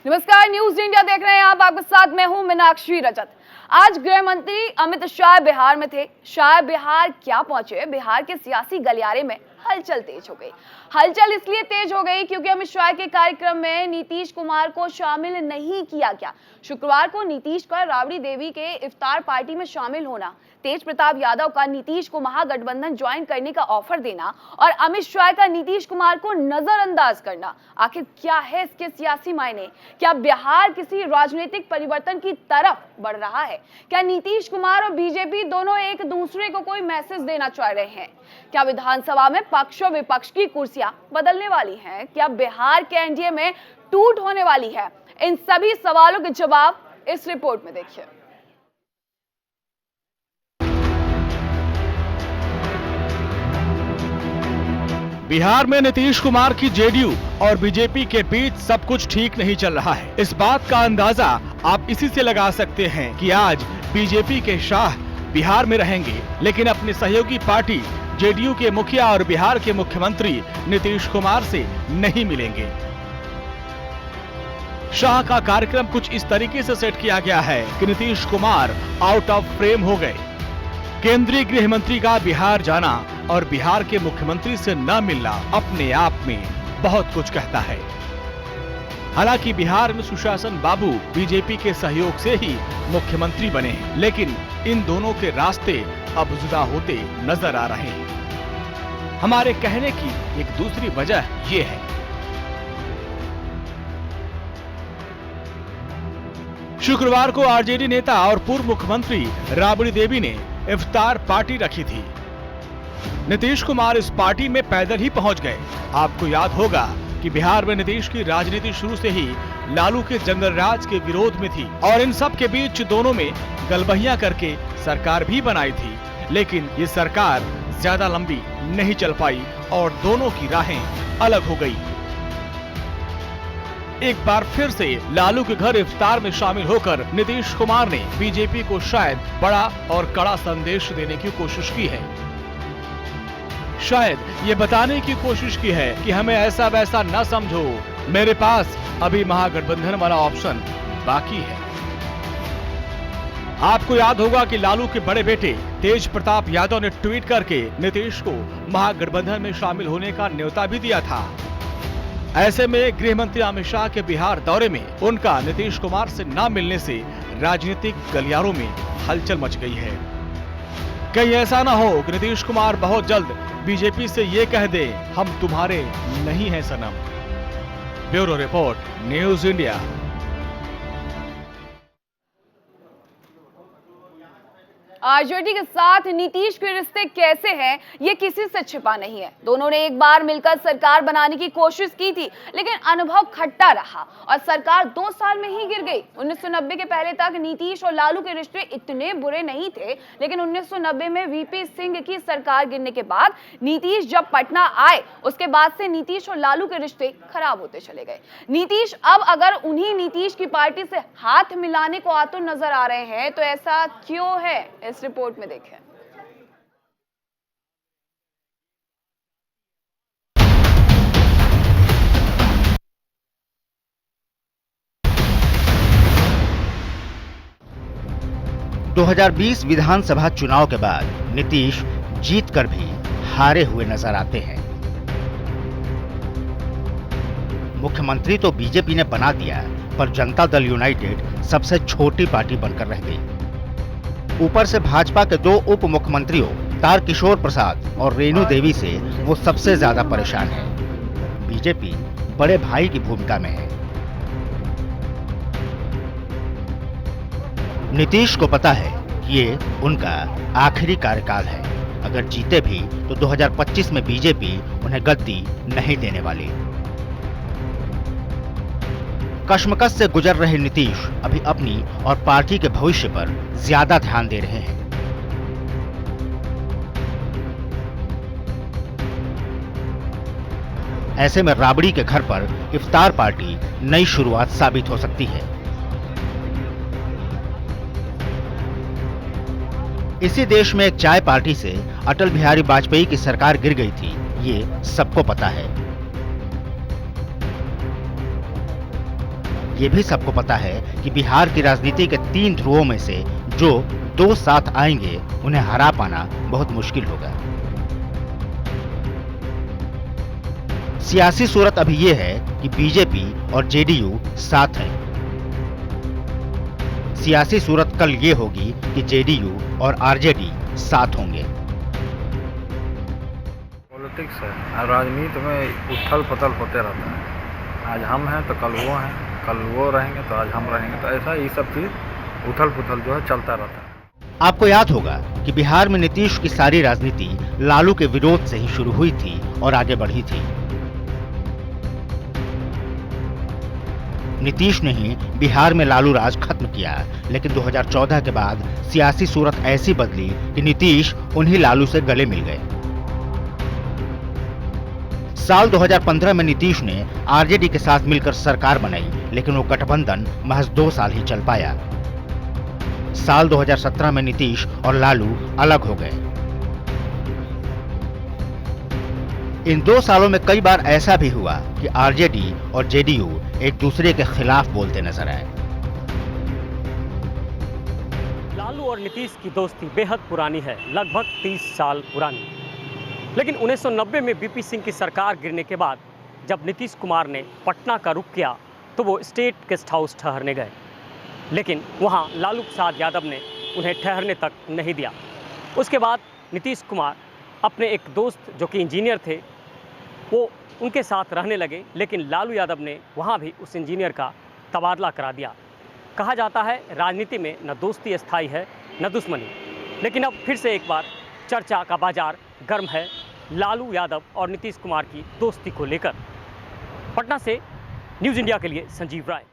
नमस्कार, news India देख रहे हैं आप। आपके साथ मैं हूं मीनाक्षी रजत। आज गृह मंत्री अमित शाह बिहार में थे। शाह बिहार क्या पहुंचे, बिहार के सियासी गलियारे में हलचल तेज हो गई। हलचल इसलिए तेज हो गई क्योंकि अमित शाह के कार्यक्रम में नीतीश कुमार को शामिल नहीं किया गया। शुक्रवार को नीतीश का राबड़ी देवी के इफ्तार पार्टी में शामिल होना, तेज प्रताप यादव का नीतीश को महागठबंधन ज्वाइन करने का ऑफर देना और अमित शाह का नीतीश कुमार को नजरअंदाज करना, आखिर क्या है इसके सियासी मायने? क्या बिहार किसी राजनीतिक परिवर्तन की तरफ बढ़ रहा है? क्या नीतीश कुमार और बीजेपी दोनों एक दूसरे को कोई मैसेज देना चाह रहे हैं? क्या विधानसभा में पक्ष और विपक्ष की कुर्सियां बदलने वाली हैं? क्या बिहार के एनडीए में टूट होने वाली है? इन सभी सवालों के जवाब इस रिपोर्ट में देखिए। बिहार में नीतीश कुमार की जेडीयू और बीजेपी के बीच सब कुछ ठीक नहीं चल रहा है। इस बात का अंदाजा आप इसी से लगा सकते हैं कि आज बीजेपी के शाह बिहार में रहेंगे, लेकिन अपनी सहयोगी पार्टी जेडीयू के मुखिया और बिहार के मुख्यमंत्री नीतीश कुमार से नहीं मिलेंगे। शाह का कार्यक्रम कुछ इस तरीके से सेट किया गया है कि Nitish Kumar out of frame हो गए। केंद्रीय गृह मंत्री का बिहार जाना और बिहार के मुख्यमंत्री से न मिलना अपने आप में बहुत कुछ कहता है। हालांकि बिहार में सुशासन बाबू बीजेपी के सहयोग से ही मुख्यमंत्री बने हैं, लेकिन इन दोनों के रास्ते अब जुदा होते नजर आ रहे हैं। हमारे कहने की एक दूसरी वजह ये है। शुक्रवार को आरजेडी नेता और पूर्व मुख्यमंत्री राबड़ी देवी ने इफ्तार पार्टी रखी थी। नीतीश कुमार इस पार्टी में पैदल ही पहुंच गए। आपको याद होगा कि बिहार में नीतीश की राजनीति शुरू से ही लालू के जंगल राज के विरोध में थी और इन सब के बीच दोनों में गलबहियां करके सरकार भी बनाई थी, लेकिन ये सरकार ज्यादा लंबी नहीं चल पाई और दोनों की राहें अलग हो गई। एक बार फिर से लालू के घर इफ्तार में शामिल होकर नीतीश कुमार ने बीजेपी को शायद बड़ा और कड़ा संदेश देने की कोशिश की है। शायद ये बताने की कोशिश की है कि हमें ऐसा वैसा न समझो, मेरे पास अभी महागठबंधन वाला ऑप्शन बाकी है। आपको याद होगा कि लालू के बड़े बेटे तेज प्रताप यादव ने ट्वीट करके नीतीश को महागठबंधन में शामिल होने का न्योता भी दिया था। ऐसे में गृह मंत्री अमित शाह के बिहार दौरे में उनका नीतीश कुमार से न मिलने से राजनीतिक गलियारों में हलचल मच गई है। कहीं ऐसा ना हो कि नीतीश कुमार बहुत जल्द बीजेपी से ये कह दे, हम तुम्हारे नहीं हैं सनम। Bureau report, news India. RJD के साथ नीतीश के रिश्ते कैसे हैं, ये किसी से छिपा नहीं है। दोनों ने एक बार मिलकर सरकार बनाने की कोशिश की थी, लेकिन अनुभव खट्टा रहा और सरकार 2 साल में ही गिर गई। 1990 के पहले तक नीतीश और लालू के रिश्ते इतने बुरे नहीं थे, लेकिन 1990 में वीपी सिंह की सरकार गिरने के बाद नीतीश जब पटना आए, उसके बाद से नीतीश और लालू के रिश्ते खराब होते चले गए। नीतीश अब अगर उन्हीं नीतीश की पार्टी से हाथ मिलाने को आतुर नजर आ रहे हैं, तो ऐसा क्यों है, इस रिपोर्ट में देखें। दो 2020 विधानसभा चुनाव के बाद नीतीश जीतकर भी हारे हुए नजर आते हैं। मुख्यमंत्री तो बीजेपी ने बना दिया, पर जनता दल यूनाइटेड सबसे छोटी पार्टी बनकर रह गई। ऊपर से भाजपा के 2 उप मुख्यमंत्रियों तारकिशोर प्रसाद और रेणु देवी से वो सबसे ज्यादा परेशान है। बीजेपी बड़े भाई की भूमिका में है। नीतीश को पता है कि ये उनका आखिरी कार्यकाल है। अगर जीते भी तो 2025 में बीजेपी उन्हें गद्दी नहीं देने वाली। कश्मकश से गुजर रहे नीतीश अभी अपनी और पार्टी के भविष्य पर ज्यादा ध्यान दे रहे हैं। ऐसे में राबड़ी के घर पर इफ्तार पार्टी नई शुरुआत साबित हो सकती है। इसी देश में एक चाय पार्टी से अटल बिहारी वाजपेयी की सरकार गिर गई थी, ये सबको पता है। ये भी सबको पता है कि बिहार की राजनीति के 3 ध्रुवों में से जो 2 साथ आएंगे उन्हें हरा पाना बहुत मुश्किल होगा। सियासी सूरत अभी ये है कि बीजेपी और जेडीयू साथ हैं। सियासी सूरत कल ये होगी कि जेडीयू और आरजेडी साथ होंगे। पॉलिटिक्स है और राजनीति में उथल पुथल होते रहता है। आज हम हैं तो कल वो हैं, कल वो रहेंगे तो आज हम रहेंगे, तो ऐसा ये सब चीज उथल पुथल जो है चलता रहता है। आपको याद होगा कि बिहार में नीतीश की सारी राजनीति लालू के विरोध से ही शुरू हुई थी और आगे बढ़ी थी। नीतीश ने ही बिहार में लालू राज खत्म किया, लेकिन 2014 के बाद सियासी सूरत ऐसी बदली कि नीतीश उन्हीं लालू से गले मिल गए। साल 2015 में नीतीश ने आरजेडी के साथ मिलकर सरकार बनाई, लेकिन वो गठबंधन महज 2 साल ही चल पाया। साल 2017 में नीतीश और लालू अलग हो गए। इन 2 सालों में कई बार ऐसा भी हुआ कि आरजेडी और जेडीयू एक दूसरे के खिलाफ बोलते नजर आए। लालू और नीतीश की दोस्ती बेहद पुरानी है, लगभग 30 साल पुरानी। लेकिन 1990 में बीपी सिंह की सरकार गिरने के बाद जब नीतीश कुमार ने पटना का रुख किया तो वो स्टेट गेस्ट हाउस ठहरने गए, लेकिन वहाँ लालू प्रसाद यादव ने उन्हें ठहरने तक नहीं दिया। उसके बाद नीतीश कुमार अपने एक दोस्त जो कि इंजीनियर थे वो उनके साथ रहने लगे, लेकिन लालू यादव ने वहाँ भी उस इंजीनियर का तबादला करा दिया। कहा जाता है राजनीति में न दोस्ती स्थायी है न दुश्मनी। लेकिन अब फिर से एक बार चर्चा का बाजार गर्म है लालू यादव और नीतीश कुमार की दोस्ती को लेकर। पटना से न्यूज़ इंडिया के लिए संजीव राय।